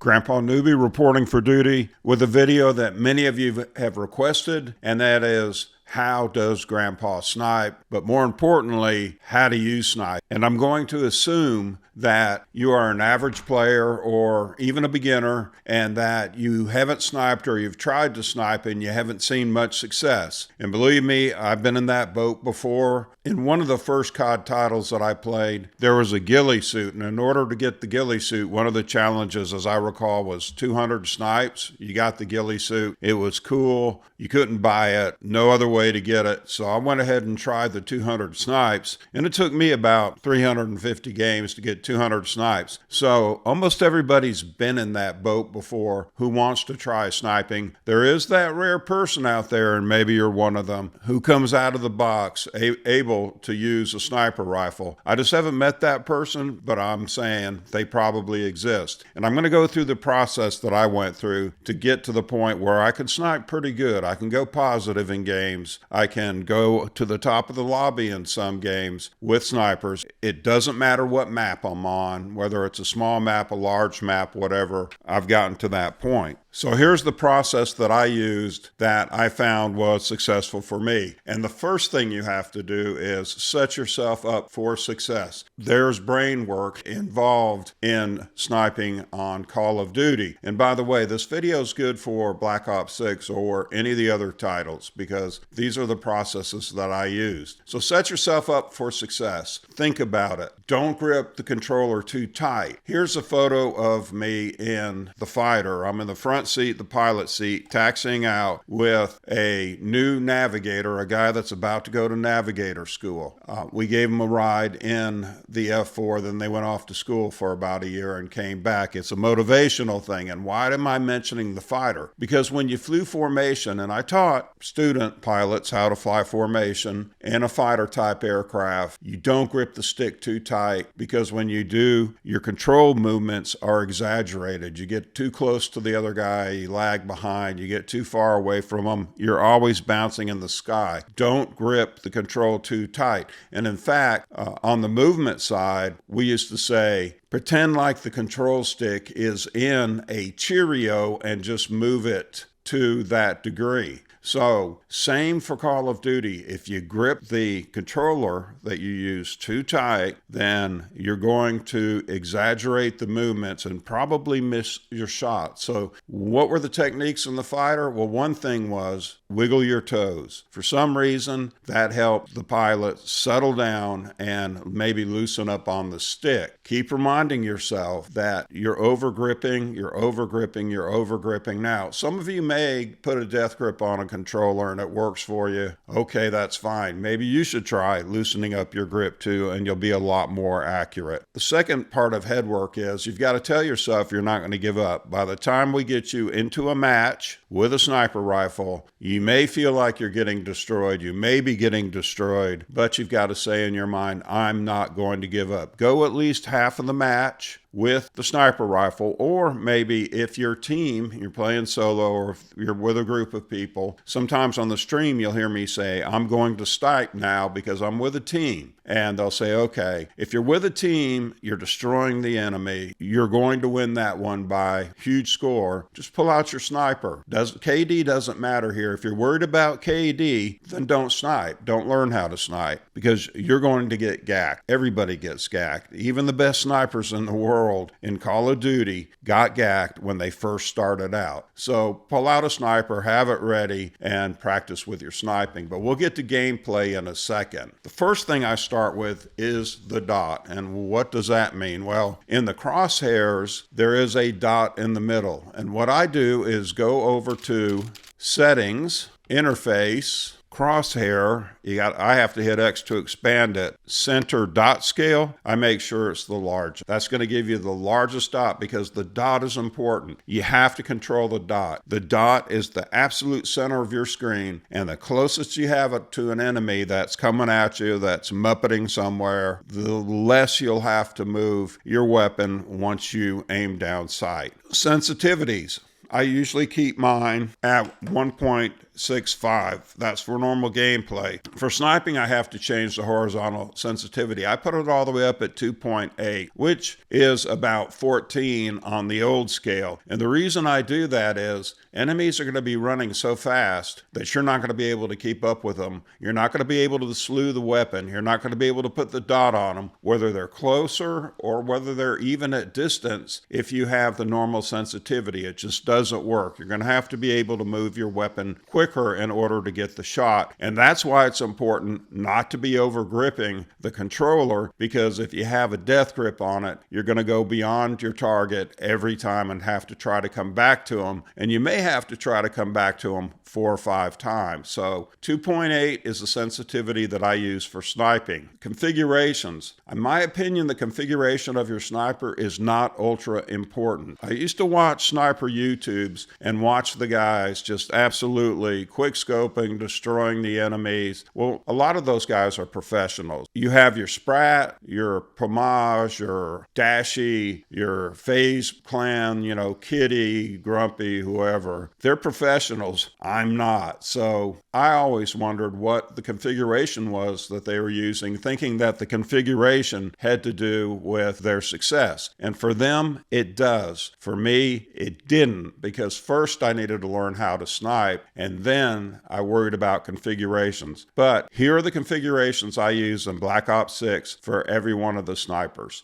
Grandpa Nooby reporting for duty with a video that many of you have requested, and that is, how does Grandpa snipe? But more importantly, how do you snipe? And I'm going to assume that you are an average player or even a beginner, and that you haven't sniped or you've tried to snipe and you haven't seen much success. And believe me, I've been in that boat before. In one of the first COD titles that I played, there was a ghillie suit, and in order to get the ghillie suit, one of the challenges, as I recall, was 200 snipes. You got the ghillie suit. It was cool. You couldn't buy it. No other way to get it. So I went ahead and tried the 200 snipes, and it took me about 350 games to get 200 snipes. So almost everybody's been in that boat before who wants to try sniping. There is that rare person out there, and maybe you're one of them, who comes out of the box able to use a sniper rifle. I just haven't met that person, but I'm saying they probably exist. And I'm going to go through the process that I went through to get to the point where I can snipe pretty good. I can go positive in games. I can go to the top of the lobby in some games with snipers. It doesn't matter what map I'm on, whether it's a small map, a large map, whatever. I've gotten to that point. So here's the process that I used that I found was successful for me. And the first thing you have to do is set yourself up for success. There's brain work involved in sniping on Call of Duty. And by the way, this video is good for Black Ops 6 or any of the other titles, because these are the processes that I used. So set yourself up for success. Think about it. Don't grip the controller too tight. Here's a photo of me in the fighter. I'm in the front seat, the pilot seat, taxiing out with a new navigator, a guy that's about to go to navigator school. We gave him a ride in the F4, then they went off to school for about a year and came back. It's a motivational thing. And why am I mentioning the fighter? Because when you flew formation, and I taught student pilots how to fly formation in a fighter type aircraft, you don't grip the stick too tight, because when you do, your control movements are exaggerated. You get too close to the other guy, you lag behind, you get too far away from them, you're always bouncing in the sky. Don't grip the control too tight. And in fact, on the movement side, we used to say, pretend like the control stick is in a Cheerio and just move it to that degree. So, same for Call of Duty. If you grip the controller that you use too tight, then you're going to exaggerate the movements and probably miss your shot. So, what were the techniques in the fighter? Well, one thing was wiggle your toes. For some reason, that helped the pilot settle down and maybe loosen up on the stick. Keep reminding yourself that you're over-gripping, you're over-gripping, you're over-gripping. Now, some of you may put a death grip on a controller and it works for you. Okay, that's fine. Maybe you should try loosening up your grip too, and you'll be a lot more accurate. The second part of head work is you've got to tell yourself you're not going to give up. By the time we get you into a match with a sniper rifle, you may feel like you're getting destroyed. You may be getting destroyed, but you've got to say in your mind, I'm not going to give up. Go at least half of the match with the sniper rifle, or maybe if your team, you're playing solo or if you're with a group of people, sometimes on the stream you'll hear me say, I'm going to snipe now because I'm with a team. And they'll say, okay, if you're with a team, you're destroying the enemy, you're going to win that one by huge score, just pull out your sniper. KD doesn't matter here. If you're worried about KD, then don't snipe. Don't learn how to snipe, because you're going to get gacked. Everybody gets gacked. Even the best snipers in the world in Call of Duty got gacked when they first started out. So pull out a sniper, have it ready, and practice with your sniping. But we'll get to gameplay in a second. The first thing I start with is the dot. And what does that mean? Well, in the crosshairs, there is a dot in the middle. And what I do is go over to Settings, Interface, Crosshair. I have to hit X to expand it. Center dot scale. I make sure it's the large. That's going to give you the largest dot, because the dot is important. You have to control the dot. The dot is the absolute center of your screen, and the closest you have it to an enemy that's coming at you, that's muppeting somewhere, the less you'll have to move your weapon once you aim down sight. Sensitivities. I usually keep mine at 1.0 0.65. That's for normal gameplay. For sniping, I have to change the horizontal sensitivity. I put it all the way up at 2.8, which is about 14 on the old scale. And the reason I do that is enemies are going to be running so fast that you're not going to be able to keep up with them. You're not going to be able to slew the weapon. You're not going to be able to put the dot on them, whether they're closer or whether they're even at distance. If you have the normal sensitivity, it just doesn't work. You're going to have to be able to move your weapon quicker in order to get the shot. And that's why it's important not to be over gripping the controller, because if you have a death grip on it, you're going to go beyond your target every time and have to try to come back to them. And you may have to try to come back to them 4 or 5 times. So 2.8 is the sensitivity that I use for sniping. Configurations. In my opinion, the configuration of your sniper is not ultra important. I used to watch sniper YouTubes and watch the guys just absolutely quick scoping, destroying the enemies. Well, a lot of those guys are professionals. You have your Sprat, your Pomage, your Dashy, your FaZe Clan, you know, Kitty, Grumpy, whoever. They're professionals. I'm not. So I always wondered what the configuration was that they were using, thinking that the configuration had to do with their success. And for them, it does. For me, it didn't, because first I needed to learn how to snipe, and then I worried about configurations. But here are the configurations I use in Black Ops 6 for every one of the snipers.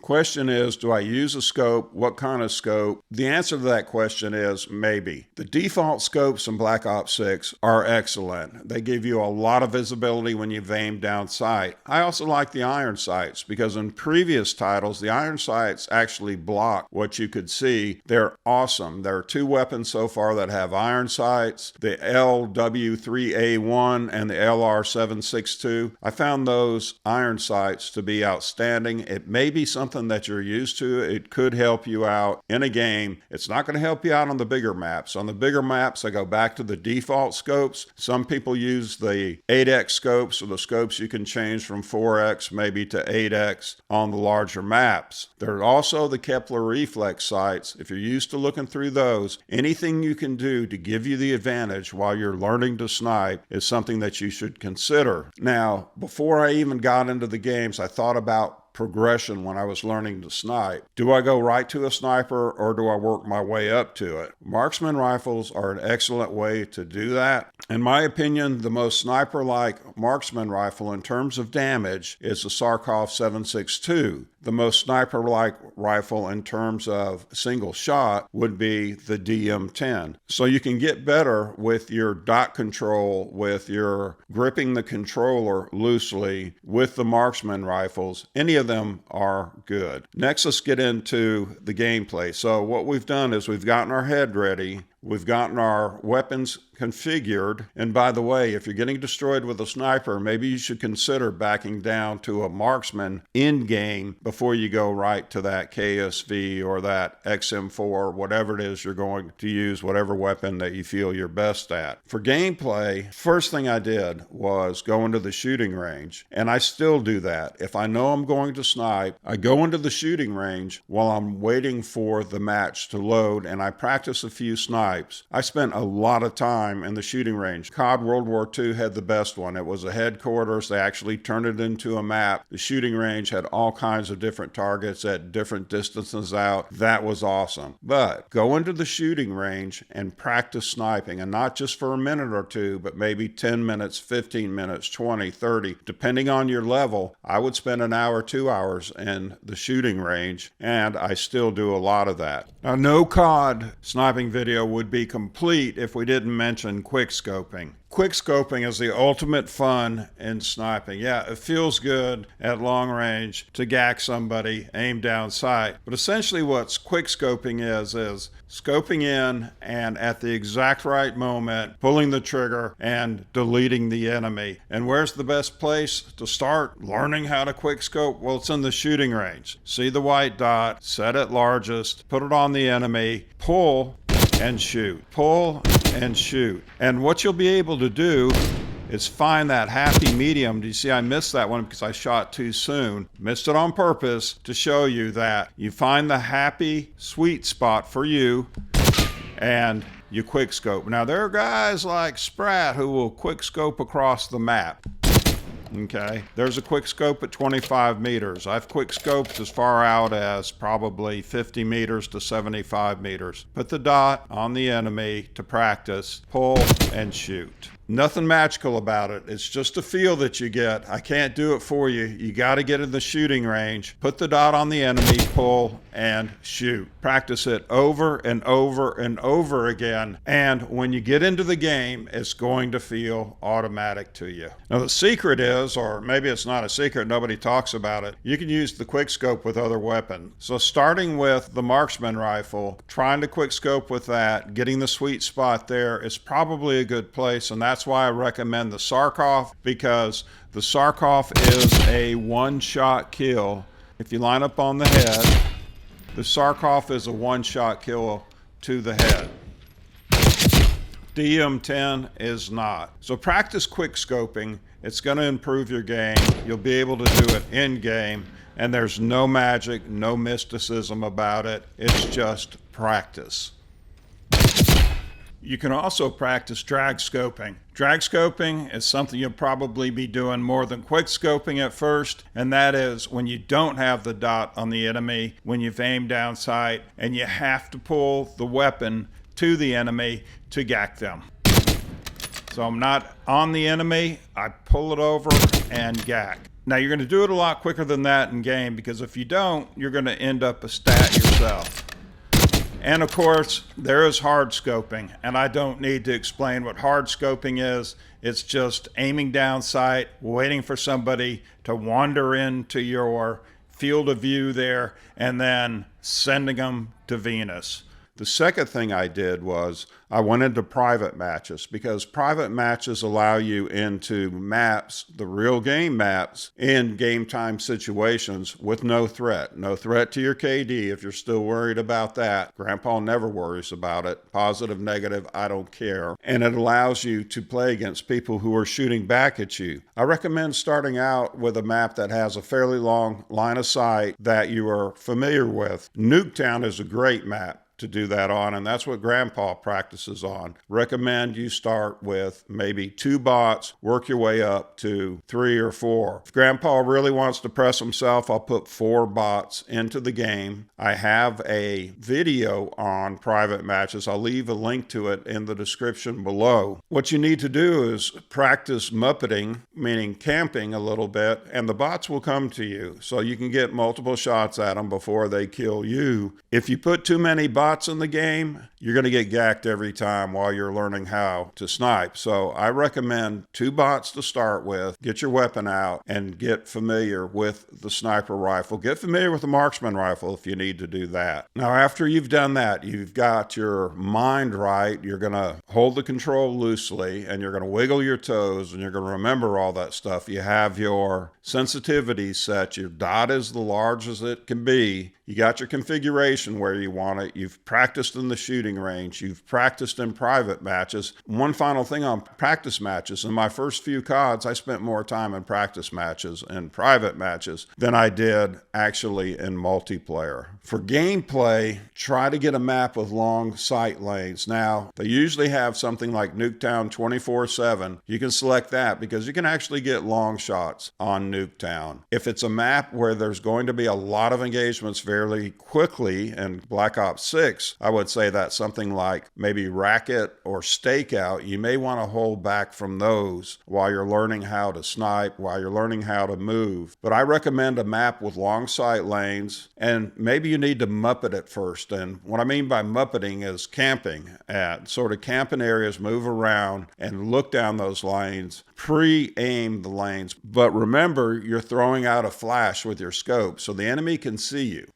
Question is, do I use a scope? What kind of scope? The answer to that question is maybe. The default scopes in Black Ops 6 are excellent. They give you a lot of visibility when you've aimed down sight. I also like the iron sights, because in previous titles, the iron sights actually block what you could see. They're awesome. There are 2 weapons so far that have iron sights, the LW3A1 and the LR762. I found those iron sights to be outstanding. It may be something that you're used to. It could help you out in a game. It's not going to help you out on the bigger maps. On the bigger maps, I go back to the default scopes. Some people use the 8x scopes, or the scopes you can change from 4x maybe to 8x on the larger maps. There are also the Kepler reflex sights. If you're used to looking through those, anything you can do to give you the advantage while you're learning to snipe is something that you should consider. Now, before I even got into the games, I thought about progression when I was learning to snipe. Do I go right to a sniper, or do I work my way up to it? Marksman rifles are an excellent way to do that. In my opinion, the most sniper-like marksman rifle in terms of damage is the Sarkov 7.62. The most sniper-like rifle in terms of single shot would be the DM10. So you can get better with your dot control, with your gripping the controller loosely with the marksman rifles. Any of them are good. Next, let's get into the gameplay. So what we've done is we've gotten our head ready. We've gotten our weapons configured. And by the way, if you're getting destroyed with a sniper, maybe you should consider backing down to a marksman in-game before you go right to that KSV or that XM4, whatever it is you're going to use, whatever weapon that you feel you're best at. For gameplay, first thing I did was go into the shooting range, and I still do that. If I know I'm going to snipe, I go into the shooting range while I'm waiting for the match to load, and I practice a few snipes. I spent a lot of time in the shooting range. COD World War II had the best one. It was a headquarters. They actually turned it into a map. The shooting range had all kinds of different targets at different distances out. That was awesome. But go into the shooting range and practice sniping, and not just for a minute or two, but maybe 10 minutes, 15 minutes, 20, 30, depending on your level. I would spend an hour, 2 hours in the shooting range, and I still do a lot of that. Now, no COD sniping video would be complete if we didn't mention quick scoping. Quick scoping is the ultimate fun in sniping. Yeah, it feels good at long range to gack somebody, aim down sight. But essentially what quick scoping is scoping in and at the exact right moment, pulling the trigger and deleting the enemy. And where's the best place to start learning how to quick scope? Well, it's in the shooting range. See the white dot, set it largest, put it on the enemy, pull, and shoot. Pull and shoot. And what you'll be able to do is find that happy medium. Do you see I missed that one because I shot too soon? Missed it on purpose to show you that you find the happy sweet spot for you, and you quick scope. Now there are guys like Sprat who will quick scope across the map. Okay, there's a quick scope at 25 meters. I've quick scoped as far out as probably 50 meters to 75 meters. Put the dot on the enemy to practice, pull and shoot. Nothing magical about it. It's just a feel that you get. I can't do it for you. You got to get in the shooting range. Put the dot on the enemy, pull, and shoot. Practice it over and over and over again. And when you get into the game, it's going to feel automatic to you. Now, the secret is, or maybe it's not a secret, nobody talks about it, you can use the quick scope with other weapons. So starting with the marksman rifle, trying to quick scope with that, getting the sweet spot there is probably a good place. And that's why I recommend the Sarkov, because the Sarkov is a one-shot kill. If you line up on the head, the Sarkov is a one-shot kill to the head. DM10 is not. So practice quick scoping. It's going to improve your game. You'll be able to do it in game, and there's no magic, no mysticism about it. It's just practice. You can also practice drag scoping. Drag scoping is something you'll probably be doing more than quick scoping at first, and that is when you don't have the dot on the enemy, when you've aimed down sight, and you have to pull the weapon to the enemy to gack them. So I'm not on the enemy, I pull it over and gack. Now you're going to do it a lot quicker than that in game, because if you don't, you're going to end up a stat yourself. And of course, there is hard scoping, and I don't need to explain what hard scoping is. It's just aiming down sight, waiting for somebody to wander into your field of view there, and then sending them to Venus. The second thing I did was I went into private matches, because private matches allow you into maps, the real game maps, in game time situations with no threat. No threat to your KD if you're still worried about that. Grandpa never worries about it. Positive, negative, I don't care. And it allows you to play against people who are shooting back at you. I recommend starting out with a map that has a fairly long line of sight that you are familiar with. Nuketown is a great map to do that on, and that's what Grandpa practices on. Recommend you start with maybe 2 bots, work your way up to 3 or 4. If Grandpa really wants to press himself, I'll put 4 bots into the game. I have a video on private matches. I'll leave a link to it in the description below. What you need to do is practice muppeting, meaning camping a little bit, and the bots will come to you, so you can get multiple shots at them before they kill you. If you put too many bots in the game, you're going to get gacked every time while you're learning how to snipe. So I recommend 2 bots to start with. Get your weapon out and get familiar with the sniper rifle. Get familiar with the marksman rifle if you need to do that. Now, after you've done that, you've got your mind right. You're going to hold the control loosely, and you're going to wiggle your toes, and you're going to remember all that stuff. You have your sensitivity set. Your dot is the large as it can be. You got your configuration where you want it. You've practiced in the shooting range. You've practiced in private matches. One final thing on practice matches. In my first few CODs, I spent more time in practice matches and private matches than I did actually in multiplayer. For gameplay, try to get a map with long sight lanes. Now, they usually have something like Nuketown 24/7. You can select that because you can actually get long shots on Nuketown. If it's a map where there's going to be a lot of engagements fairly quickly, and Black Ops 6, I would say that's something like maybe Racket or Stakeout. You may want to hold back from those while you're learning how to snipe, while you're learning how to move. But I recommend a map with long sight lanes, and maybe you need to muppet it first. And what I mean by muppeting is camping at sort of camping areas, move around and look down those lanes, pre-aim the lanes. But remember, you're throwing out a flash with your scope so the enemy can see you.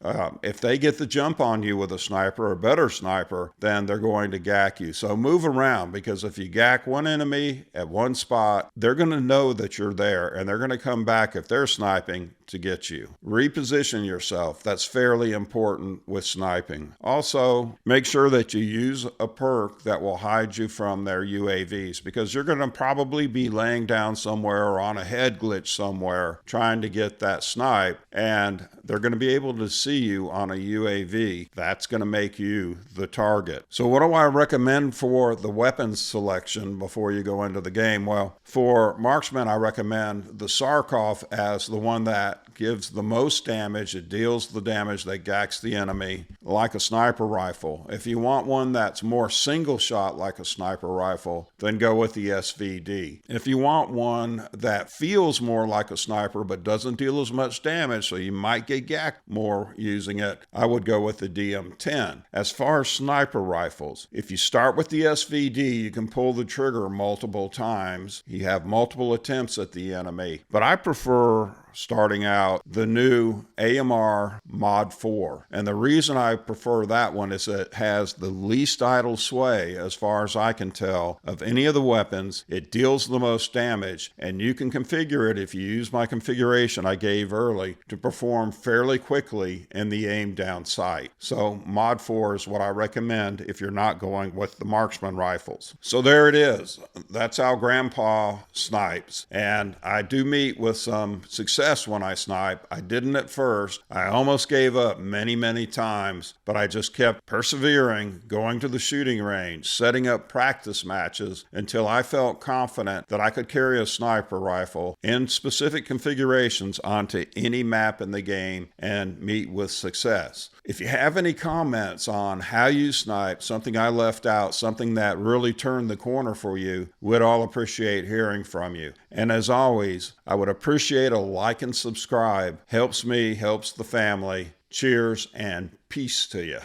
If they get the jump on you with a sniper or a better sniper, then they're going to gack you. So move around, because if you gack one enemy at one spot, they're going to know that you're there, and they're going to come back if they're sniping to get you. Reposition yourself. That's fairly important with sniping. Also, make sure that you use a perk that will hide you from their UAVs, because you're going to probably be laying down somewhere or on a head glitch somewhere trying to get that snipe, and they're going to be able to see you on a UAV. That's going to make you the target. So what do I recommend for the weapons selection before you go into the game? Well, for marksman, I recommend the Sarkov as the one that gives the most damage. It deals the damage that gacks the enemy like a sniper rifle. If you want one that's more single shot like a sniper rifle, then go with the SVD. If you want one that feels more like a sniper but doesn't deal as much damage, so you might get gacked more using it, I would go with the DM10. As far as sniper rifles, if you start with the SVD, you can pull the trigger multiple times. You have multiple attempts at the enemy, but I prefer starting out the new AMR Mod 4. And the reason I prefer that one is it has the least idle sway, as far as I can tell, of any of the weapons. It deals the most damage, and you can configure it, if you use my configuration I gave early, to perform fairly quickly in the aim down sight. So Mod 4 is what I recommend if you're not going with the marksman rifles. So there it is. That's how Grandpa snipes. And I do meet with some success when I snipe. I didn't at first. I almost gave up many times, but I just kept persevering, going to the shooting range, setting up practice matches until I felt confident that I could carry a sniper rifle in specific configurations onto any map in the game and meet with success. If you have any comments on how you snipe, something I left out, something that really turned the corner for you, we'd all appreciate hearing from you. And as always, I would appreciate a like and subscribe. Helps me, helps the family. Cheers and peace to you.